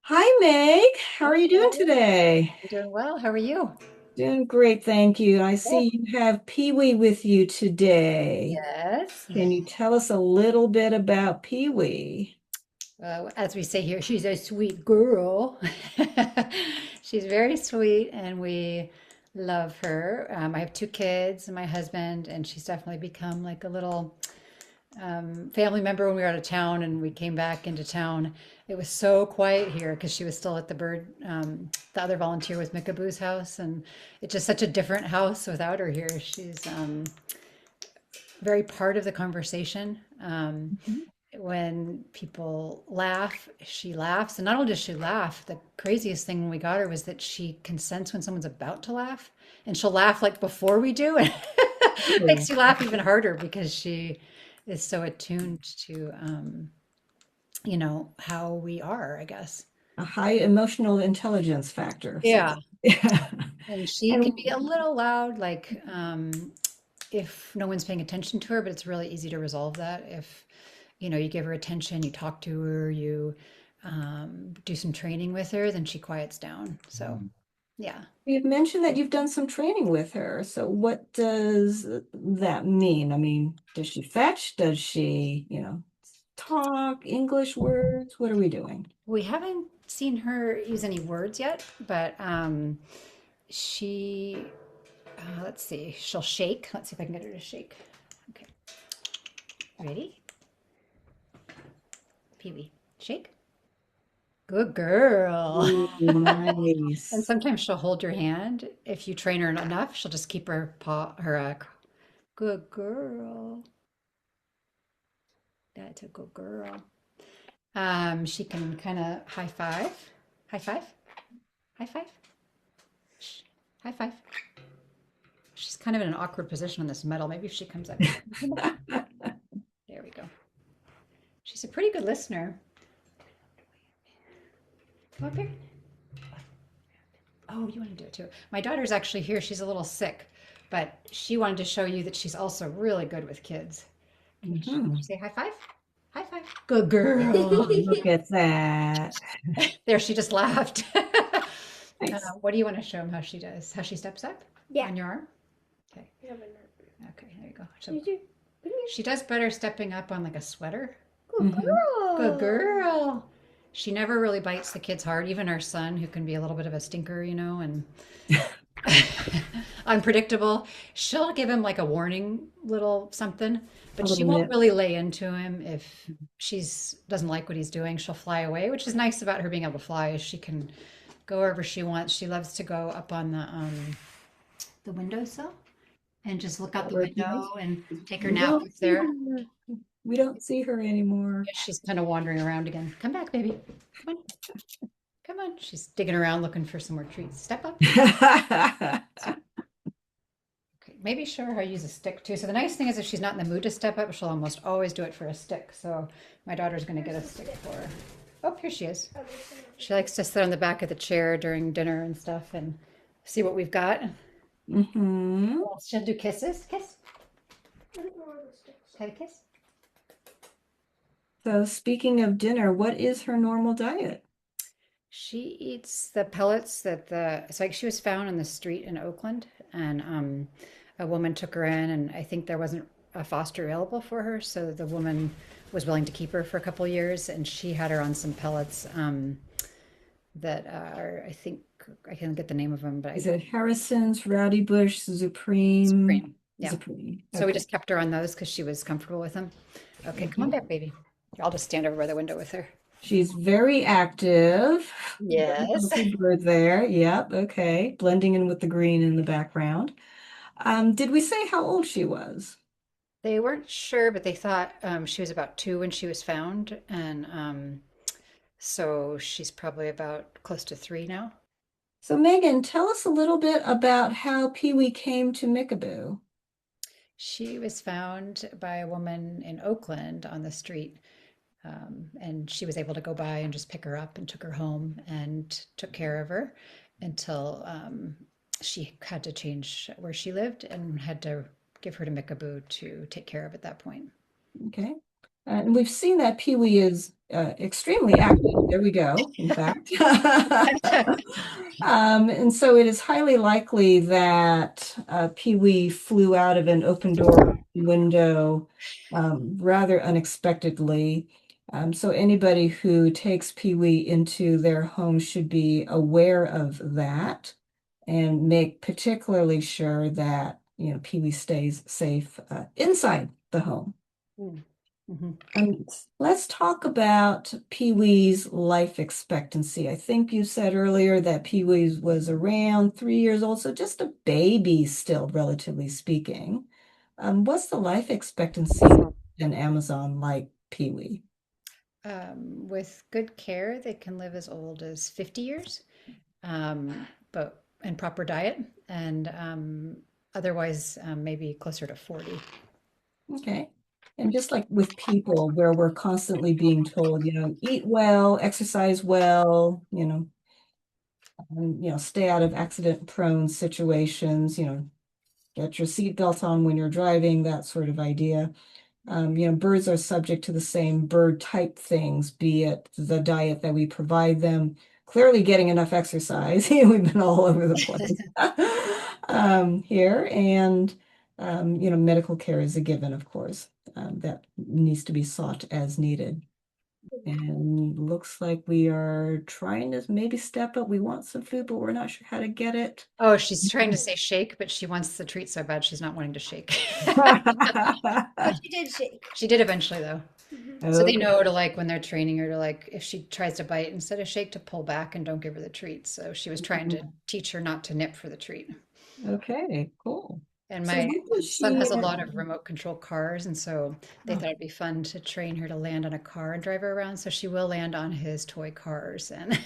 Hi, Meg. How are you doing Hello. today? I'm doing well. How are you? Doing great, thank you. I Good. see you have PeeWee with you today. Yes. Can you tell us a little bit about PeeWee? As we say here, she's a sweet girl. She's very sweet, and we love her. I have two kids and my husband, and she's definitely become like a little family member when we were out of town and we came back into town. It was so quiet here because she was still at the other volunteer with Mickaboo's house, and it's just such a different house without her here. She's very part of the conversation. Mhm. When people laugh, she laughs. And not only does she laugh, the craziest thing when we got her was that she can sense when someone's about to laugh. And she'll laugh like before we do. And it makes Ooh, you laugh even harder because she is so attuned to, how we are, I guess. a high emotional intelligence factor. So, Yeah. yeah. And she can be And a little loud, like if no one's paying attention to her, but it's really easy to resolve that if you give her attention, you talk to her, you do some training with her, then she quiets down. So, yeah. you've mentioned that you've done some training with her. So, what does that mean? I mean, does she fetch? Does she, talk English words? What are we doing? We haven't seen her use any words yet, but she, let's see, she'll shake. Let's see if I can get her to shake. Okay, ready? Pee-wee, shake. Good girl. Ooh, And nice. sometimes she'll hold your hand. If you train her enough, she'll just keep her paw, good girl. That's a good girl. She can kind of high five, high five, shh, high five. She's kind of in an awkward position on this metal. Maybe if she comes up here. There we go. She's a pretty good listener. Come up here. Oh, you want to do it too. My daughter's actually here. She's a little sick, but she wanted to show you that she's also really good with kids. Can you Mhm. say high five? High five. Good girl. Look at that. There, she just laughed. Nice. What do you want to show him how she does? How she steps up Yeah. on your arm? Okay. Yeah, but Okay, there you go. So not. Did you? she does better stepping up on like a sweater. Good Hmm. Good girl. girl. She never really bites the kids hard, even our son, who can be a little bit of a stinker, and unpredictable. She'll give him like a warning little something, A but she little won't nip. really lay into him if she's doesn't like what he's doing. She'll fly away, which is nice about her being able to fly, is she can go wherever she wants. She loves to go up on the windowsill and just look out That the works nice. window and take her We nap don't up see there. her. We don't see her anymore. She's kind of wandering around again. Come back, baby. Come on. Come on. She's digging around looking for some more treats. Step up. Okay. Maybe show her how to use a stick too. So the nice thing is if she's not in the mood to step up, she'll almost always do it for a stick. So my daughter's going to get a stick for her. Oh, here she is. She likes to sit on the back of the chair during dinner and stuff and see what we've got. Hmm. Well, she'll do kisses. Kiss. Have a kiss. So speaking of dinner, what is her normal diet? She eats the pellets it's like she was found on the street in Oakland, and a woman took her in, and I think there wasn't a foster available for her, so the woman was willing to keep her for a couple of years, and she had her on some pellets that are, I think, I can't get the name of them, but Is I it Harrison's, Rowdy Bush, Supreme? Supreme. Yeah. Supreme. So we Okay. just kept her on those because she was comfortable with them. Okay, come on Mhm. back, baby. I'll just stand over by the window with her. She's very active. Very Yes. healthy bird there. Yep. Okay. Blending in with the green in the background. Did we say how old she was? They weren't sure, but they thought she was about 2 when she was found, and so she's probably about close to 3 now. So, Megan, tell us a little bit about how Pee-wee came to Mickaboo. She was found by a woman in Oakland on the street, and she was able to go by and just pick her up and took her home and took care of her until she had to change where she lived and had to give her to Mickaboo to take care of at that point. Okay. And we've seen that Pee-wee is extremely active. There we go, in fact. And so it is highly likely that PeeWee flew out of an open door window rather unexpectedly. So anybody who takes PeeWee into their home should be aware of that and make particularly sure that, PeeWee stays safe inside the home. Mm. Mhm. Let's talk about Pee-wee's life expectancy. I think you said earlier that Pee-wee's was around 3 years old, so just a baby still, relatively speaking. What's the life expectancy in Amazon like Pee-wee? With good care, they can live as old as 50 years, but and proper diet, and otherwise maybe closer to 40. Okay. And just like with people, where we're constantly being told, eat well, exercise well, and, stay out of accident-prone situations, get your seatbelt on when you're driving, that sort of idea. Birds are subject to the same bird type things, be it the diet that we provide them, clearly getting enough exercise. We've been all over the place here. And, medical care is a given, of course, that needs to be sought as needed. And looks like we are trying to maybe step up. We want some food, but we're not sure how to get it. Oh, she's trying to say shake, but she wants the treat so bad she's not wanting to shake. But she did shake. She did eventually, though. So they Okay. know to like when they're training her to like if she tries to bite instead of shake to pull back and don't give her the treat. So she was trying to teach her not to nip for the treat. Okay, cool. And So my what does son she has a lot of remote control cars, and so they oh, thought it'd be fun to train her to land on a car and drive her around. So she will land on his toy cars, and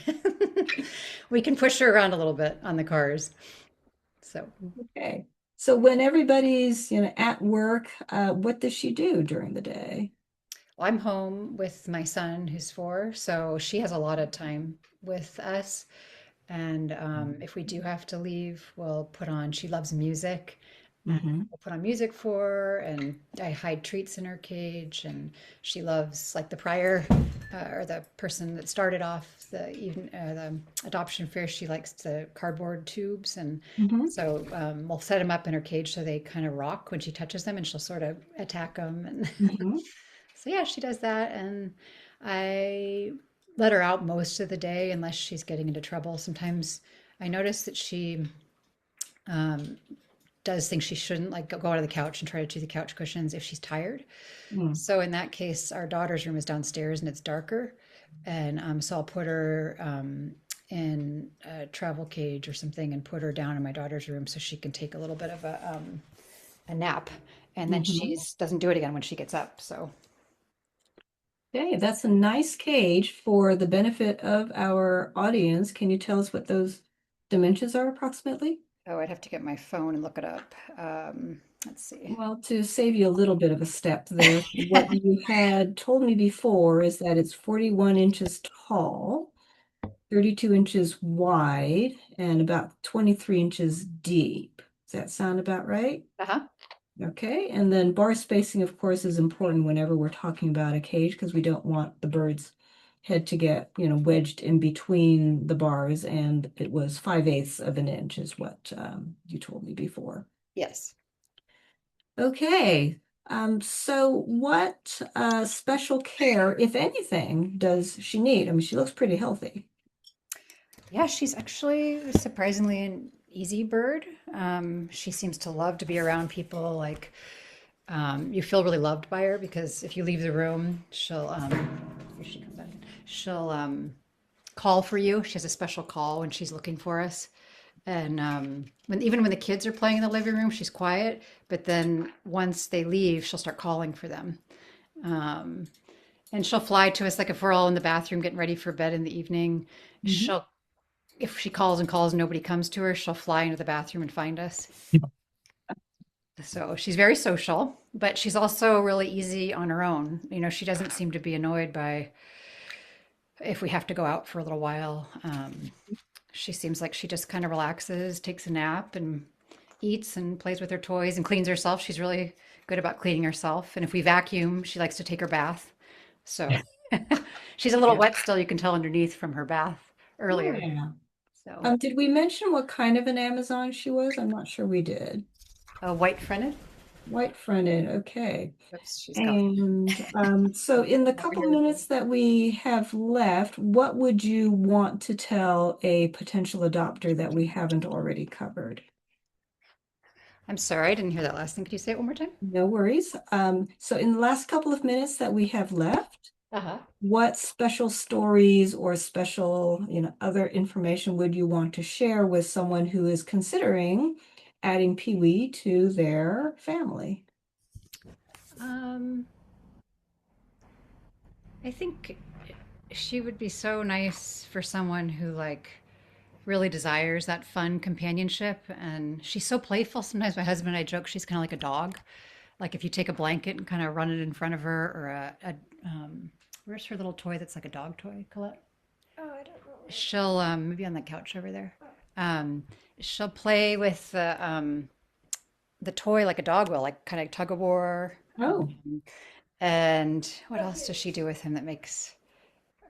we can push her around a little bit on the cars. So okay. So when everybody's, at work, what does she do during the day? well, I'm home with my son who's 4, so she has a lot of time with us. And if we do have to leave, we'll put on, she loves music. And Mm-hmm. we'll put on music for her, and I hide treats in her cage. And she loves, like the prior, or the person that started off the adoption fair, she likes the cardboard tubes. And Mm-hmm. so we'll set them up in her cage so they kind of rock when she touches them, and she'll sort of attack them. And Mm-hmm. so yeah, she does that, and I let her out most of the day unless she's getting into trouble. Sometimes I notice that she um, does things she shouldn't, like go out of the couch and try to chew the couch cushions if she's tired. Mm-hmm. So in that case, our daughter's room is downstairs and it's darker, and so I'll put her in a travel cage or something and put her down in my daughter's room so she can take a little bit of a nap, and then Mm-hmm. she doesn't do it again when she gets up. So. Okay, that's a nice cage for the benefit of our audience. Can you tell us what those dimensions are approximately? Oh, I'd have to get my phone and look it up. Let's see. Well, to save you a little bit of a step there, what you had told me before is that it's 41 inches tall, 32 inches wide, and about 23 inches deep. Does that sound about right? Uh-huh. Okay, and then bar spacing, of course, is important whenever we're talking about a cage because we don't want the bird's head to get, wedged in between the bars, and it was 5/8 of an inch is what you told me before. Yes. Okay, so what special care, if anything, does she need? I mean, she looks pretty healthy. Yeah, she's actually surprisingly an easy bird. She seems to love to be around people. Like, you feel really loved by her because if you leave the room, here she comes back in. She'll call for you. She has a special call when she's looking for us. And even when the kids are playing in the living room, she's quiet. But then once they leave, she'll start calling for them. Um, and she'll fly to us, like if we're all in the bathroom getting ready for bed in the evening, Mhm. she'll, if she calls and calls and nobody comes to her, she'll fly into the bathroom and find us. So she's very social, but she's also really easy on her own. She doesn't seem to be annoyed by if we have to go out for a little while. She seems like she just kind of relaxes, takes a nap, and eats and plays with her toys and cleans herself. She's really good about cleaning herself. And if we vacuum, she likes to take her bath. So, She's a little Yeah. wet still, you can tell underneath from her bath earlier. Yeah. So, Did we mention what kind of an Amazon she was? I'm not sure we did. white fronted. White fronted, okay. Oops, she's got And so, in the couple minutes that we have left, what would you want to tell a potential adopter that we haven't already covered? I'm sorry, I didn't hear that last thing. Could you say it one more time? No worries. So, in the last couple of minutes that we have left, Uh-huh. what special stories or special, other information would you want to share with someone who is considering adding PeeWee to their family? Um, I think she would be so nice for someone who really desires that fun companionship, and she's so playful. Sometimes my husband and I joke she's kind of like a dog. Like if you take a blanket and kind of run it in front of her, or where's her little toy that's like a dog toy, Colette? Oh, I don't know. She'll maybe on the couch over there. Um, she'll play with the toy like a dog will, like kind of tug of war. Oh, And what else does she do with him that makes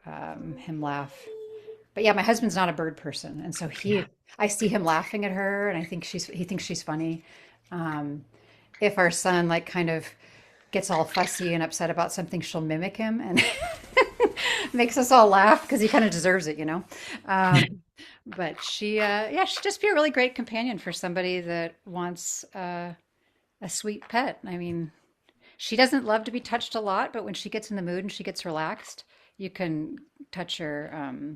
him laugh? But yeah, my husband's not a bird person, and so yeah. I see him laughing at her, and he thinks she's funny. Um, if our son kind of gets all fussy and upset about something, she'll mimic him and makes us all laugh because he kind of deserves it, you know. But yeah, she'd just be a really great companion for somebody that wants a sweet pet. I mean, she doesn't love to be touched a lot, but when she gets in the mood and she gets relaxed, you can touch her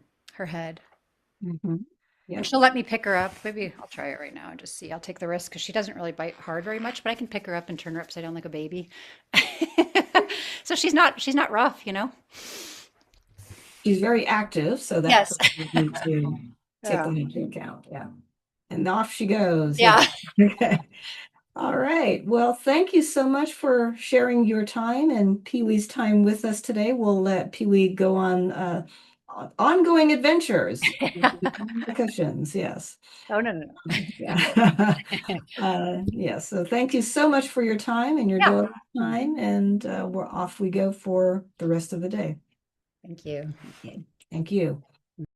head. Mhm. And Yep. she'll let me pick her up. Maybe I'll try it right now and just see. I'll take the risk because she doesn't really bite hard very much, but I can pick her up and turn her upside down like a baby. So she's not rough, you know? She's very active, so that Yes. we need to take Yeah. that into account. Yeah. And off she goes. Yeah. Yeah. Okay. All right. Well, thank you so much for sharing your time and Pee-wee's time with us today. We'll let Pee-wee go on ongoing adventures on the cushions. Yes. Oh, no, no, no. Yeah. Yeah. So thank you so much for your time and your Yeah. daughter's time. And we're off we go for the rest of the day. Thank you. Okay. Thank you.